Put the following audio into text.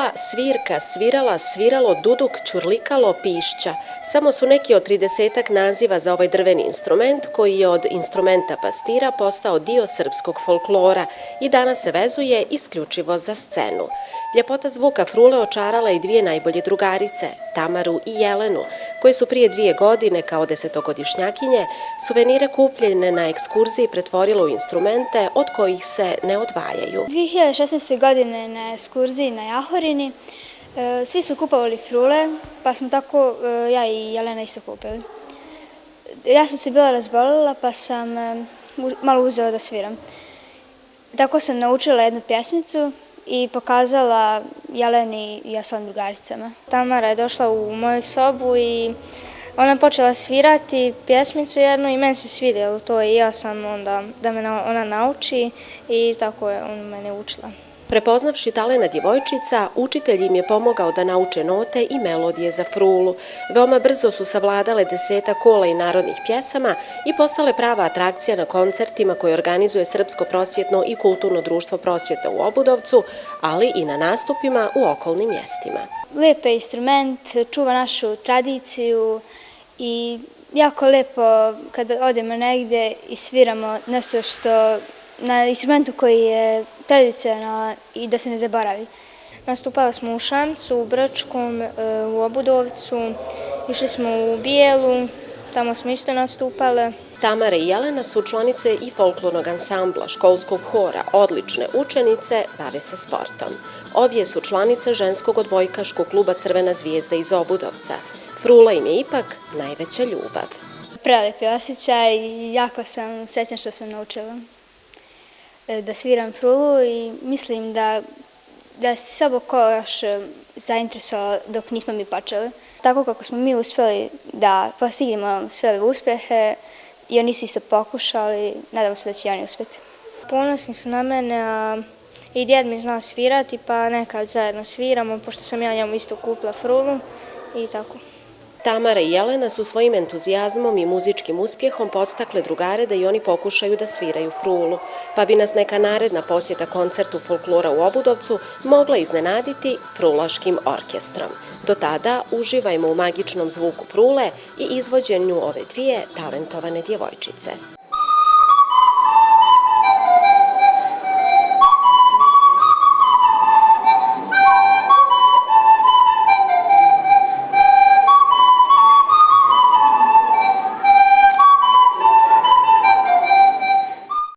Frula, svirka, svirala, sviralo, duduk, ćurlikalo, pišća. Samo su neki od 30-ak naziva za ovaj drveni instrument koji je od instrumenta pastira postao dio srpskog folklora i danas se vezuje isključivo za scenu. Ljepota zvuka frule očarala i dvije najbolje drugarice, Tamaru i Jelenu, koje su prije 2 godine kao 10-godišnjakinje suvenire kupljene na ekskurziji pretvorile u instrumente od kojih se ne odvajaju. 2016. godine na ekskurziji na Jahorini svi su kupovali frule, pa smo tako ja i Jelena isto kupili. Ja sam se bila razbolila pa sam malo uzela da sviram. Tako sam naučila jednu pjesmicu i pokazala Jeleni i ja svojim drugaricama. Tamara je došla u moju sobu i ona počela svirati pjesmicu jednu i meni se svidjelo to i ja sam onda da me ona nauči i tako je ona mene učila. Prepoznavši talent djevojčica, učitelj im je pomogao da nauče note i melodije za frulu. Veoma brzo su savladale 10 kola i narodnih pjesama i postale prava atrakcija na koncertima koje organizuje Srpsko prosvjetno i kulturno društvo prosvjeta u Obudovcu, ali i na nastupima u okolnim mjestima. Lijep je instrument, čuva našu tradiciju i jako lijepo kad odemo negdje i sviramo nešto što na instrumentu koji je tradicionalan i da se ne zaboravi. Nastupali smo u Šamcu, u Brčkom, u Obudovcu, išli smo u Bijelu, tamo smo isto nastupale. Tamara i Jelena su članice i folklornog ansambla, školskog hora, odlične učenice, bave se sportom. Obje su članice ženskog odbojkaškog kluba Crvena zvijezda iz Obudovca. Frula im je ipak najveća ljubav. Prelepi osjećaj i jako sam srećna što sam naučila da sviram frulu i mislim da se sabo ko još zainteresovao dok nismo mi počeli. Tako kako smo mi uspjeli da postignemo sve ove uspjehe i oni su isto pokušali, nadamo se da će i oni uspjeti. Ponosni su na mene, a i djed mi zna svirati pa nekad zajedno sviramo, pošto sam ja njemu isto kupila frulu i tako. Tamara i Jelena su svojim entuzijazmom i muzičkim uspjehom podstakle drugare da i oni pokušaju da sviraju frulu, pa bi nas neka naredna posjeta koncertu folklora u Obudovcu mogla iznenaditi frulaškim orkestrom. Do tada uživajmo u magičnom zvuku frule i izvođenju ove dvije talentovane djevojčice.